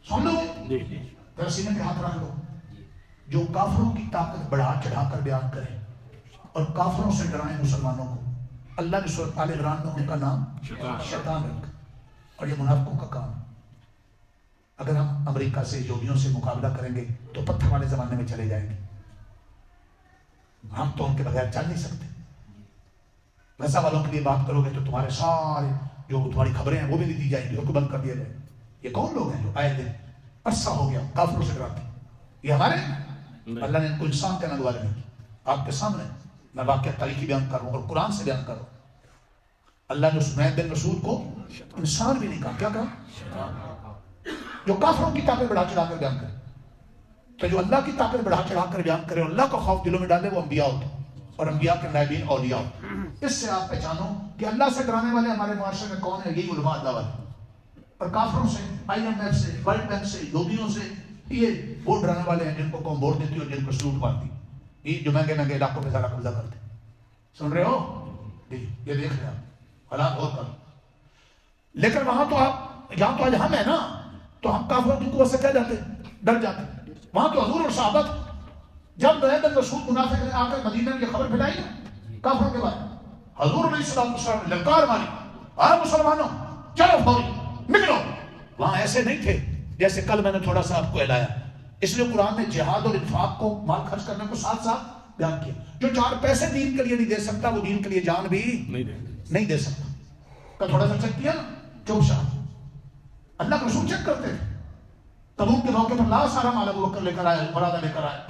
سن لو گے، پھر سینے پہ ہاتھ رکھ لو۔ جو کافروں کی طاقت بڑھا چڑھا کر بیان کریں اور کافروں سے ڈرائیں مسلمانوں کو، اللہ نے سورۃ آل عمران میں ان کا نام شیطان رکھا، اور یہ منافقوں کا کام۔ اگر ہم امریکہ سے، یہودیوں سے مقابلہ کریں گے تو پتھر والے زمانے میں چلے جائیں گے، ہم تو ان کے بغیر چل نہیں سکتے۔ غزہ والوں کے لیے بات کرو گے تو تمہارے سارے جو تمہاری خبریں ہیں وہ بھی نہیں دی جائیں گی، ان کو بند کر دیا جائے۔ یہ کون لوگ ہیں جو آئے دن عرصہ ہو گیا کافروں سے ڈراتے ہیں؟ یہ ہمارے، اللہ نے ان کو انسان کا نگوارے نہیں کیا۔ آپ کے سامنے میں واقعہ تاریخی بیان کر رہا ہوں اور قرآن سے بیان کر رہا ہوں۔ اللہ نے اس نعیم بن مسعود کو انسان بھی نہیں کہا، کیا کہا؟ جو کافروں کی طاقت بڑھا چڑھا کر بیان کرے، تو جو اللہ کی طاقت بڑھا چڑھا کر بیان کرے اور اللہ کا خوف دلوں میں ڈالے، وہ انبیاء ہوتے ہیں اور انبیاء کے نائبین اولیاء ہوتے ہیں۔ اس سے آپ پہچانو کہ اللہ سے ڈرانے والے ہمارے معاشرے میں کون ہیں، یہی علماء اللہ والے، اور کافروں سے، IMF سے، ورلڈ بینک سے، یہودیوں سے، یہ وہ ڈرانے والے ہیں جن کو قوم ووٹ دیتی اور جن کو سلوٹ مارتی، یہ جو مہنگے مہنگے علاقوں پہ سارا قبضہ کرتے۔ سن رہے ہو؟ یہ دیکھ رہے آپ حالات اور کر. لیکن وہاں تو آپ یہاں تو آج ہم ہیں نا, تو ہم کافروں کی قوت سے کیا جاتے, ڈر جاتے. وہاں تو حضور اور صحابہ جب نئے دن رسول منافق نے آ کر مدینہ کی خبر پھیلائی نا کافروں کے بارے, حضور علیہ السلام نے للکار ماری, آئے مسلمانوں چلو فوری نکلو. وہاں ایسے نہیں تھے جیسے کل میں نے تھوڑا سا آپ کو اعلایا. اس لیے قرآن نے جہاد اور انفاق کو, مال خرچ کرنے کو ساتھ ساتھ بیان کیا. جو 4 پیسے دین کے لیے نہیں دے سکتا وہ دین کے لیے جان بھی نہیں دے سکتا. کل تھوڑا سا چیک کیا نا چوشا, اللہ کا رسول چیک کرتے تھے. تبوک کے موقع پر لا سارا مال ابو بکر لے کر آئے, مرادہ لے کر آئے.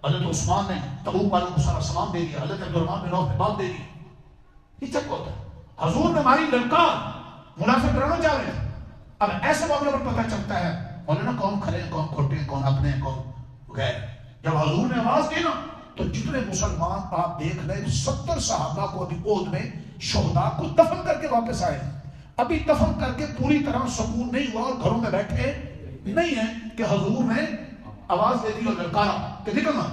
حضرت عثمان نے تبوک والوں کو سارا سامان دے دیا, حضرت عبدالرحمن بن عوف نے بات دے دی. یہ چیک ہوتا ہے. حضور نے ماری للکار, منافق ڈرانا چاہ رہے تھے. اب ایسے معاملے پر پتہ چلتا ہے مولانا کون کھڑے ہیں, کون کھوٹے ہیں, کون اپنے ہیں, کون غیر. جب حضور نے آواز دی نا تو جتنے مسلمان آپ دیکھ رہے 70 صحابہ کو ابھی عہد میں شہداء کو دفن کر کے واپس آئے. ابھی دفن کر کے پوری طرح سکون نہیں ہوا اور گھروں میں بیٹھے نہیں ہیں کہ حضور نے آواز دے دی اور للکارا کہ نکلنا.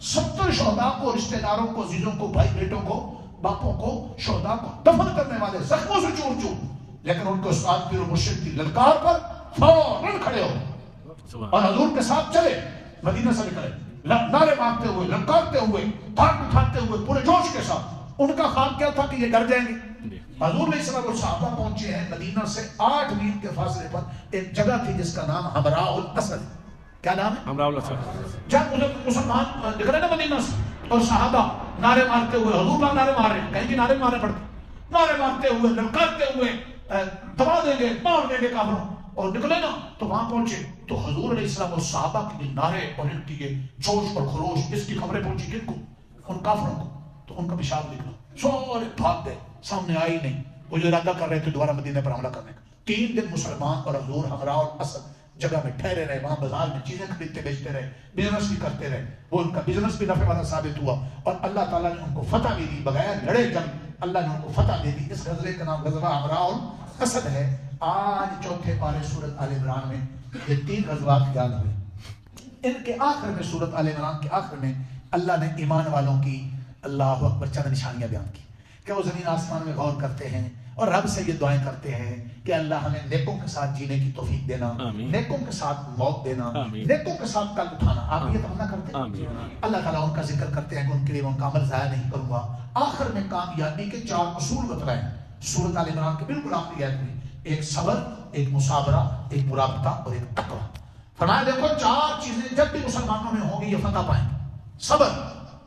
70 شہداء کو, رشتہ داروں کو, عزیزوں کو, بھائی بیٹوں کو, باپوں کو, شہداء کو دفن کرنے والے زخموں سے چور چور, لیکن ان کے استاد پیر و مرشد کی للکار پر فوراً کھڑے ہو اور حضور کے ساتھ چلے, مدینہ سے نکلے نعرے مارتے ہوئے, للکارتے ہوئے, دھاک اٹھاتے ہوئے, پورے جوش کے ساتھ. ان کا خواب کیا تھا کہ یہ ڈر جائیں گے. حضور علیہ السلام اور صحابہ پہنچے ہیں مدینہ سے 8 میل کے فاصلے پر ایک جگہ تھی جس کا نام حمراء الاسد. کیا نام ہے؟ حمراء الاسد. جب مسلمان نکلے نا مدینہ سے اور صحابہ نعرے مارتے ہوئے, حضور پاک نعرے مار رہے ہیں, کہیں بھی نعرے مارے پڑتے, نعرے مارتے ہوئے, للکارتے ہوئے, دبا دیں گے, مار دیں گے کافروں, اور نکلے نا تو وہاں پہنچے تو حضور علیہ السلام اور صحابہ کے نعرے اور ان کی یہ جوش اور خروش, اس کی خبریں پہنچی کن کو, ان کافروں کو. تو ان کا پیشاب نکلا, سارے بھاگ گئے, سامنے آئی نہیں. وہ جو ارادہ کر رہے تھے دوبارہ مدینہ پر حملہ کرنے کا. 3 دن مسلمان اور حضور حمراء الاسد جگہ میں ٹھہرے رہے, وہاں بازار میں چیزیں خریدتے بیچتے رہے, بزنس بھی کرتے رہے. وہ ان کا بزنس بھی نفع والا ثابت ہوا اور اللہ تعالیٰ نے ان کو فتح بھی دی. بغیر لڑے جنگ اللہ نے ان کو فتح دے دی. اس غزوے کا نام غزوہ حمراء الاسد ہے. آج چوتھے پارے سورۃ آل عمران میں یہ 3 غزوات یاد ہوئے. ان کے آخر میں سورۃ آل عمران کے آخر میں اللہ نے ایمان والوں کی اللہ اکبر چند نشانیاں بیان کی کہ وہ زمین آسمان میں غور کرتے ہیں اور رب سے یہ دعائیں کرتے ہیں کہ اللہ ہمیں نیکوں کے ساتھ جینے کی توفیق دینا, نیکوں کے ساتھ موت دینا, نیکوں کے ساتھ کل اٹھانا. آپ یہ تمنا کرتے ہیں. اللہ تعالیٰ ان کا ذکر کرتے ہیں کہ ان کے لیے ان کا عمل ضائع نہیں کروں گا. آخر میں کامیابی کے 4 اصول بتلائے سورۃ آل عمران کے بالکل آخری آیت میں. ایک صبر, ایک مصابرہ, ایک مرابطہ اور ایک تقویٰ. فرمایا دیکھو 4 چیزیں جب بھی مسلمانوں میں ہوں گی یہ فتح پائیں گے. صبر,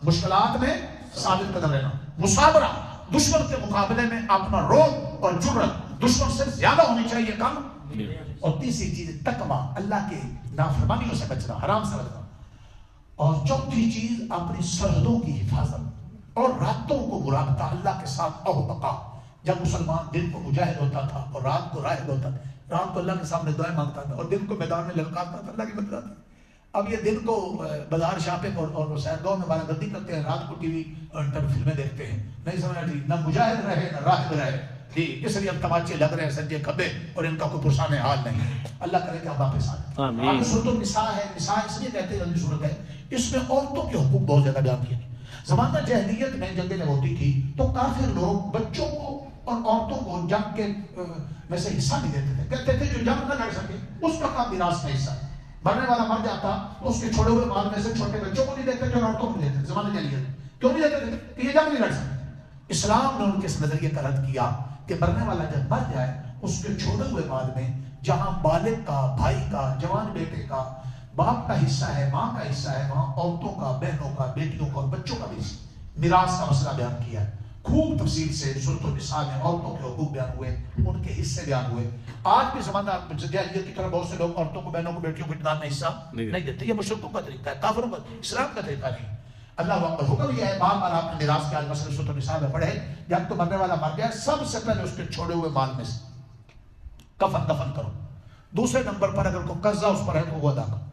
مشکلات میں ثابت قدم رہنا. مصابرہ, دشمن کے مقابلے میں اپنا روب اور جرأت دشمن سے زیادہ ہونی چاہیے کم. اور تیسری چیز تقویٰ, اللہ کے نافرمانیوں سے بچنا, حرام سے بچنا. اور چوتھی چیز اپنی سرحدوں کی حفاظت اور راتوں کو مرابطہ, اللہ کے ساتھ او بقا. جب مسلمان دن کو مجاہد ہوتا تھا اور رات کو راہب ہوتا تھا, رات کو اللہ کے سامنے دعائیں مانگتا تھا اور دن کو میدان میں للکارتا تھا, اللہ کی مدد آتی. اب یہ دن کو بازار شاپنگ اور سیرگاہ میں بارہ گردی کرتے ہیں, رات کو ٹی وی اور انٹرنیٹ فلمیں دیکھتے ہیں. نہیں سمجھا ٹھیک, نہ مجاہد رہے نہ راہب رہے جی. اس لیے اب تماچے لگ رہے ہیں سنجے کھبے اور ان کا کوئی پرسان حال نہیں. اللہ کرے کہ آپ واپس آئیں. آگے سورۃ النساء ہے. نساء اس لیے کہتے ہیں جلدی صورت ہے, اس میں عورتوں کے حقوق بہت زیادہ بیان کیے. زمانہ جاہلیت میں جنگیں جب ہوتی تھی تو کافر لوگ بچوں کو اور عورتوں کو جنگ کے میں سے حصہ نہیں دیتے تھے. کہتے تھے جو جنگ نہ لڑ سکے اس کا میراث کا حصہ. مرنے والا مر جاتا تو اس کے چھوڑے ہوئے مال میں سے چھوٹے بچوں کو نہیں دیتے تھے اور عورتوں کو نہیں دیتے. زمانہ جاہلیت کیوں نہیں دیتے تھے کہ یہ جنگ نہیں لڑ سکتے. اسلام نے ان کے اس نظریے کا رد کیا کہ مرنے والا جب مر جائے اس کے چھوڑے ہوئے مال میں جہاں بالغ کا, بھائی کا, جوان بیٹے کا, باپ کا حصہ ہے, ماں کا حصہ ہے, وہاں عورتوں کا, بہنوں کا, بیٹیوں کا اور بچوں کا بھی میراث کا مسئلہ بیان کیا ہے. خوب تفصیل سے سورۃ النساء میں عورتوں کے حقوق بیان ہوئے, ان کے حصے بیان ہوئے. آج بھی زمانہ جاہلیت کی طرح بہت سے لوگ عورتوں کو, بہنوں کو, بیٹیوں کو اتنا حصہ نہیں دیتے. یہ مشرکوں کا طریقہ ہے, کافروں کا, اسلام کا طریقہ نہیں. اللہ کا حکم یہ ہے بار بار آپ نے میراث کے آج مسئلے سورۃ النساء میں پڑھے. جب تو مرنے والا مر گیا سب سے پہلے اس کے چھوڑے ہوئے مال میں سے کفن دفن کرو. دوسرے نمبر پر اگر کوئی قرضہ اس پر ہے تو وہ ادا کرو.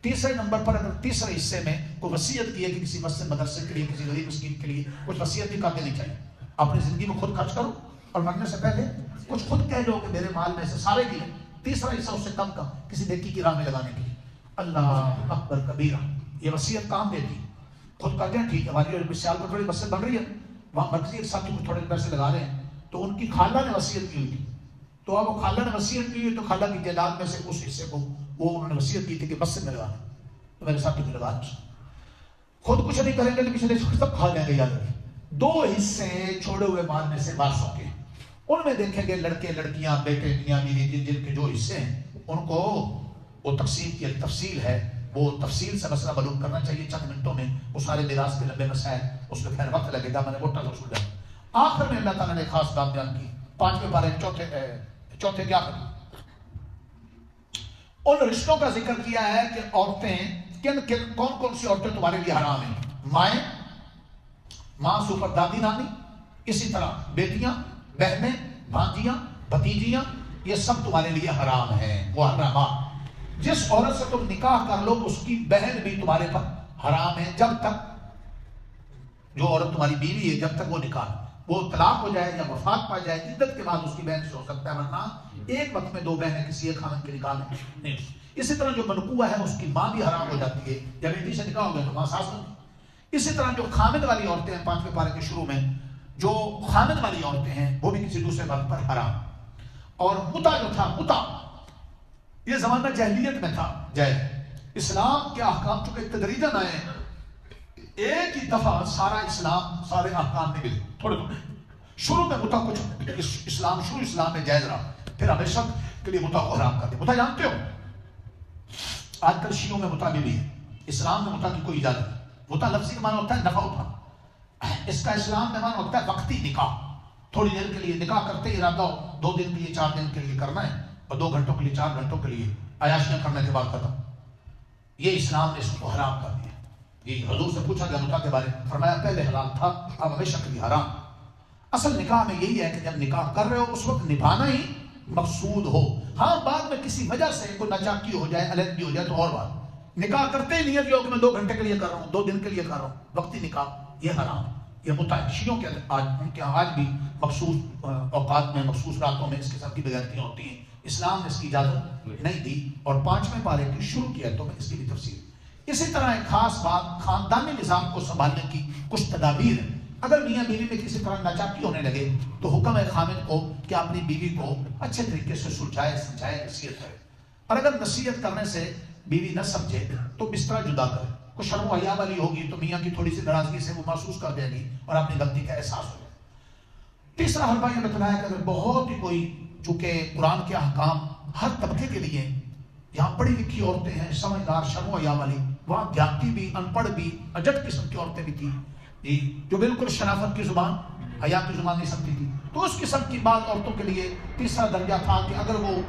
تیسرے نمبر پر اگر تیسرے حصے میں کوئی وصیت کی ہے کہ کسی مسجد مدرسے کے لیے, کسی غریب مسکین کے لیے کچھ وصیت بھی کر دینی چاہیے. اپنی زندگی میں خود خرچ کرو اور مرنے سے پہلے کچھ خود کہہ لو کہ میرے مال میں سے سارے کی تیسرا حصہ اس سے کم کم کسی نیکی کی راہ میں لگانے کے لیے. اللہ اکبر کبیرہ, یہ وصیت کام دیتی. خود کہتے ہیں ٹھیک ہے ہماری اور سیال پر تھوڑی مسجد بن رہی ہے, وہاں مرکزی ایک ساتھی کو تھوڑے پیسے لگا رہے ہیں، تو ان کی خالہ نے وصیت کی ہوئی تھی، تو اب وہ خالہ نے وصیت کی ہوئی تو خالہ کی جائیداد میں سے اس حصے کو وہ انہوں نے وصیت کی تھی کہ مسجد میں لگانا، تو میرے ساتھی کو لگا خود کچھ نہیں کریں گے لیکن پچھلے سب کھا جائیں گے، یاد رکھیں 2 حصے چھوڑے ہوئے مال میں سے وارثوں کے، ان میں دیکھیں گے لڑکے لڑکیاں بیٹے میاں بیوی جن کے جو حصے ہیں ان کو وہ تقسیم کی تفصیل ہے، وہ تفصیل سے مسئلہ معلوم کرنا چاہیے چند منٹوں میں، وہ سارے میراث کے لمبے مسائل اس میں خیر وقت لگے گا، میں نے موٹا سا اصول ہے۔ آخر میں اللہ تعالیٰ نے خاص بات بیان کی 5ویں پارے چوتھے کیا کریں، ان رشتوں کا ذکر کیا ہے کہ عورتیں کون کون سی عورتیں تمہارے لیے حرام ہیں، مائیں، ماں سے اوپر دادی نانی، اسی طرح بیٹیاں، بہنیں، بھانجیاں، بھتیجیاں، یہ سب تمہارے لیے حرام ہیں، وہ حرام۔ جس عورت سے تم نکاح کر لو اس کی بہن بھی تمہارے پر حرام ہے، جب تک جو عورت تمہاری بیوی ہے جب تک وہ نکاح وہ طلاق ہو جائے یا وفات پا جائے، عدت کے بعد اس کی بہن سے ہو سکتا ہے، ورنہ ایک وقت میں 2 بہنیں کسی ایک خاوند کے نکاح میں نہیں۔ اسی طرح جو منقوہ ہے اس کی ماں بھی حرام ہو جاتی ہے، جب بیٹی سے نکاح ہو گیا تو ماں ساس ہوگی۔ اسی طرح جو خامد والی عورتیں ہیں 5ویں پارے کے شروع میں جو خامد والی عورتیں ہیں وہ بھی کسی دوسرے مرد پر حرام۔ اور متع جو تھا، متع یہ زمانہ جاہلیت میں تھا جائز، اسلام کے احکام چونکہ تدریجاً آئے ہیں، ایک ہی دفعہ سارا اسلام سارے احکام نہیں ملے، تھوڑے تھوڑے شروع میں متع کچھ اسلام میں جائز رہا، پھر ہمیشہ کے لیے متع کو حرام کر دیا۔ متع جانتے ہو آج کل شیعوں میں متع بھی ہے، اسلام میں متع کی کوئی اجازت نہیں۔ متع لفظی کا معنی ہوتا ہے نفع اٹھانا، اس کا اسلام میں معنی ہوتا ہے وقتی نکاح، تھوڑی دیر کے لیے نکاح کرتے ہی ارادہ ہو 2 دن کے لیے 4 دن کے لیے کرنا ہے اور 2 گھنٹوں کے لیے 4 گھنٹوں کے لیے عیاشیاں کرنے کے بعد ختم، یہ اسلام نے اس کو حرام کر دیا۔ یہ حضور سے پوچھا گیا متع کے بارے میں، فرمایا پہلے حلال تھا اب ہمیشہ کے لیے حرام۔ اصل نکاح میں یہی ہے کہ جب نکاح کر رہے ہو اس وقت نبھانا ہی مقصود ہو، ہاں بعد میں کسی وجہ سے کوئی ناچاکی ہو جائے علیحدگی ہو جائے تو اور بات، نکاح کرتے ہی نیت یہ ہو کہ میں 2 گھنٹے کے لیے کر رہا ہوں 2 دن کے لیے کر رہا ہوں، وقتی نکاح یہ حرام، یہ متع شیعوں کے ان کے آج بھی مخصوص اوقات میں مخصوص راتوں میں اس قسم کی بغیرتیاں ہوتی ہیں، اسلام نے اس کی اجازت نہیں دی۔ اور 5ویں پارے کی شروع کی ہے تو میں اس کی بھی تفصیل۔ اسی طرح ایک خاص بات خاندانی نظام کو سنبھالنے کی کچھ تدابیر ہے، اگر میاں بیوی میں کسی طرح ناچاکی ہونے لگے تو حکم ہے خامد کو کہ اپنی بیوی کو اچھے طریقے سے سلجھائے سمجھائے نصیحت کرے، اور اگر نصیحت کرنے سے بیوی نہ سمجھے تو بستر جدا کرے، کوئی شرم و حیا والی ہوگی تو میاں کی تھوڑی سی ناراضگی سے وہ محسوس کر دے گی اور اپنی غلطی کا احساس ہو جائے۔ تیسرا حربہ یہ بتلایا کہ اگر بہت ہی کوئی چونکہ قرآن کے احکام ہر طبقے کے لیے، یہاں پڑھی لکھی عورتیں ہیں سمجھدار شرم و حیا والی، وہاں دیہاتی بھی ان پڑھ بھی اجٹ قسم کی عورتیں بھی تھیں جو بالکل شرافت کی زبان حیا کی زبان نہیں سمجھتی تھی، تو اس قسم کی بات عورتوں کے لیے تیسرا درجہ تھا کہ اگر وہ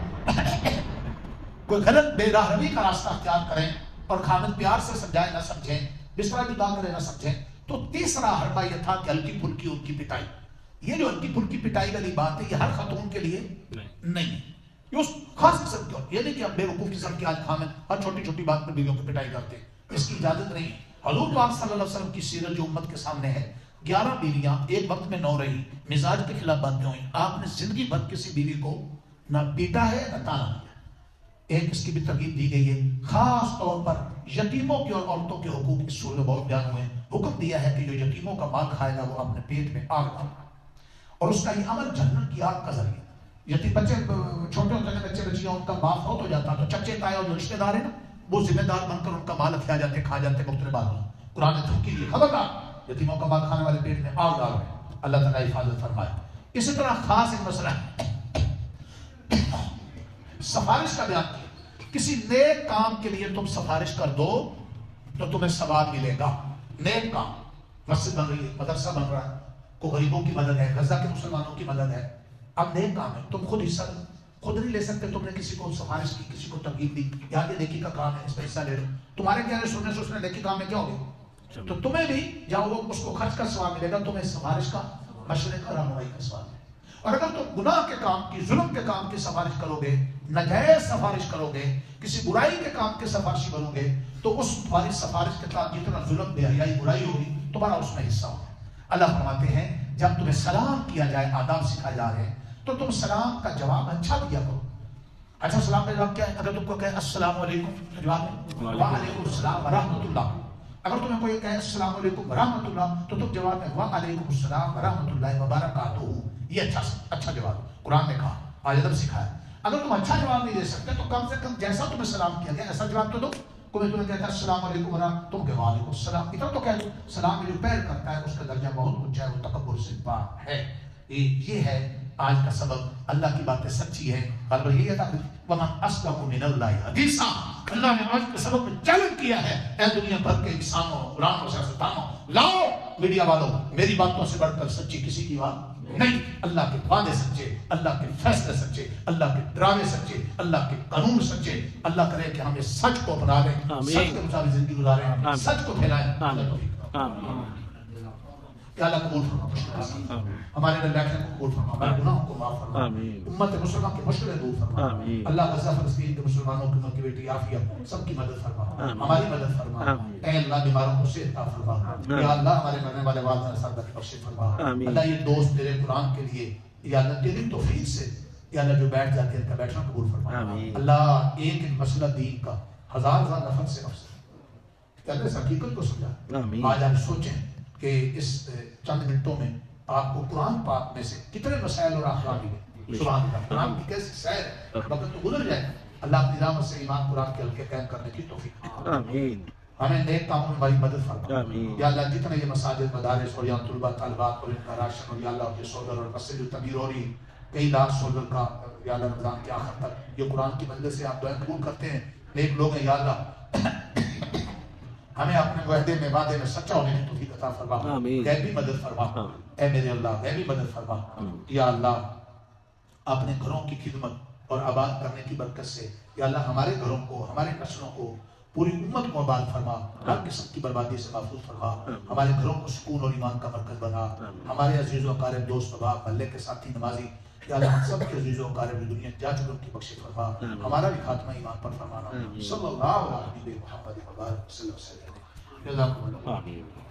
کوئی غلط بے راہ روی کا راستہ اختیار کریں اور خامد پیار سے سمجھائے نہ سمجھیں، بستر جدا کرے نہ سمجھیں، تو تیسرا حربہ یہ تھا کہ ہلکی پھلکی ان کی پٹائی۔ یہ جو ہلکی پھلکی پٹائی والی بات ہے یہ ہر خاتون کے لیے نہیں ہے، یہ اس خاص قسم کی، یہ نہیں کہ اب بے وقوف قسم کی آج خامد ہر چھوٹی چھوٹی بات پر بیویوں کی پٹائی کرتے، اس کی اجازت نہیں۔ حضور پاک صلی اللہ علیہ وسلم کی سیرت جو امت کے سامنے ہے، 11 بیویاں ایک وقت میں 9 رہی، مزاج کے خلاف باتیں ہوئیں، آپ نے زندگی بھر کسی بیوی کو نہ پیٹا ہے نہ تانا دیا۔ ایک اس کی بھی ترغیب دی گئی ہے، خاص طور پر یتیموں کی اور عورتوں کے حقوق اس سورہ میں بہت بیان ہوئے ہیں، حکم دیا ہے کہ جو یتیموں کا مال کھائے گا وہ اپنے پیٹ میں آگ ڈالے، اور اس کا یہ عمل جہنم کی آگ کا ذریعہ۔ یتیم بچے چھوٹے ہوتے ہیں، بچے بچیاں ان کا باپ فوت ہو جاتا تو چچے تائے اور جو رشتے دار ہیں نا وہ ذمہ دار بن کر ان کا مال کھا جاتے مختلف باتوں۔ قرآن نے دھمکی دی، خبردار یتیموں کا مال کھانے والے پیٹ میں آگ ڈال رہے ہیں، اللہ تعالیٰ حفاظت فرمائے۔ اسی طرح خاص ایک مسئلہ ہے سفارش کا بیان کیا، کسی نیک کام کے لیے تم سفارش کر دو تو تمہیں ثواب ملے گا۔ نیک کام، مسجد بن رہی ہے، مدرسہ بن رہا ہے، کوئی غریبوں کی مدد ہے، غزہ کے مسلمانوں کی مدد ہے، اب نیک کام ہے، تم خود حصہ خود نہیں لے سکتے، تم نے کسی کو سفارش کی، کسی کو ترغیب دی، یہاں یہ نیکی کا کام ہے اس میں حصہ لے لو، تمہارے کیا ہے سننے سے اس نے نیکی کام میں کیا ہوگا، تو تمہیں بھی جہاں وہ اس کو خرچ کا ثواب ملے گا، تمہیں سفارش کا مشورے کا رہنمائی کا ثواب ہے۔ اور اگر تم گناہ کے کام کی، ظلم کے کام کی سفارش کرو گے، ناجائز سفارش کرو گے، کسی برائی کے کام کے سفارشی بنو گے، تو اس تمہاری سفارش کے ساتھ جتنا ظلم بے حیائی برائی ہوگی تمہارا اس میں حصہ ہوگا۔ اللہ فرماتے ہیں جب تمہیں سلام کیا جائے، آداب سکھائے جا رہے ہیں، تو تم سلام کا جواب اچھا دیا کرو۔ اچھا سلام کا جواب کیا ہے؟ اگر تم کو کہے السلام علیکم، جواب ہے وعلیکم السلام ورحمۃ اللہ۔ اگر تمہیں کوئی کہے السلام علیکم ورحمۃ اللہ تو تم جواب میں وعلیکم السلام ورحمۃ اللہ وبرکاتہ، یہ اچھا جواب قرآن نے کہا، آج ادب سکھایا۔ اگر تم اچھا جواب نہیں دے سکتے تو کم سے کم جیسا تمہیں سلام کیا گیا ایسا جواب تو دو۔ کوئی تمہیں کہتا ہے السلام علیکم ورحمۃ، تم کہ وعلیکم السلام، اتنا تو کہہ دو۔ سلام میں جو پیر کرتا ہے اس کا درجہ بہت اونچا ہے، وہ تکبر سے پاک ہے۔ یہ ہے آج کا سبق، اللہ کی باتیں سچی ہے۔ غالبا یہ تھا وَمَنْ أَصْدَقُ مِنَ اللَّهِ حَدِيثًا، اللہ نے آج کے سبق میں چیلنج کیا ہے، اے دنیا بھر کے انسانوں، قرآن و سیاستدانوں، لاؤ میڈیا والوں، میری باتوں سے بڑھ کر سچی کسی کی بات نہیں۔ اللہ کے وعدے سچے، اللہ کے فیصلے سچے، اللہ کے ڈرامے سچے، اللہ کے قانون سچے۔ اللہ کرے کہ ہم اس سچ کو اپنا لیں، سچ کے مطابق زندگی گزاریں، سچ کو پھیلائیں۔ کہ اللہ قبول فرما، ہمارے اندر بیٹھنے کو قبول فرما، ہمارے گناہوں کو معاف فرما، امت مسلمان کی مشکلیں دور فرما۔ اللہ غزہ فلسطین کے مسلمانوں کی ملک کی بیٹی عافیہ سب کی مدد فرما، ہماری مدد فرما۔ اے اللہ بیماروں کو صحت عطا فرما، یا اللہ ہمارے مرنے والے والدین سب کی بخشش فرما۔ اللہ یہ دوست تیرے قرآن کے لیے یا اللہ تیری توفیق سے یا اللہ جو بیٹھ جاتے ہیں ان کا بیٹھنا قبول فرما۔ اللہ ایک مسئلہ دین کا ہزار نفر سے افضل، کہ اللہ اس حقیقت کو سمجھا۔ آج آپ سوچیں کہ اس چند منٹوں میں آپ کو قرآن پاک میں سے کتنے مسائل اور احکام ملے۔ سبحان اللہ، قرآن کی کیسی سیر ہے، وقت تو گزر جائے۔ اللہ اپنی رحمت سے ایمان قرآن کے حلقے قائم کرنے کی توفیق آمین۔ ہمیں نیک کاموں میں ہماری مدد فرما۔ یا اللہ جتنے یہ مساجد مدارس اور یا طلباء طالبات اور ان کا راشن اور یا اللہ کے سولر اور مسجد جو تعمیر ہو رہی ہے، کئی لاکھ سولر کا یا اللہ رمضان کے آخر تک یہ قرآن کی مجلس سے آپ دعائیں قبول کرتے ہیں، نیک لوگ ہیں۔ یا اللہ ہمیں اپنے معاہدے میں وعدے میں سچا ہونے کی توفیق عطا فرما، غیبی مدد فرما۔ اے میرے اللہ غیبی مدد فرما۔ یا اللہ اپنے گھروں کی خدمت اور آباد کرنے کی برکت سے یا اللہ ہمارے گھروں کو، ہمارے نسلوں کو، پوری امت کو آباد فرما، ہر قسم کی بربادی سے محفوظ فرما۔ ہمارے گھروں کو سکون اور ایمان کا مرکز بنا۔ ہمارے عزیز و اقارب، دوست احباب، محلے کے ساتھی، نمازی، یا اللہ ہم سب کے عزیز و اقارب جو دنیا جا چکے ان کی بخشش فرما، ہمارا بھی خاتمہ ایمان پر فرمانا۔ صلی اللہ علیہ محمد وبارک وسلم۔ جزاکم اللہ۔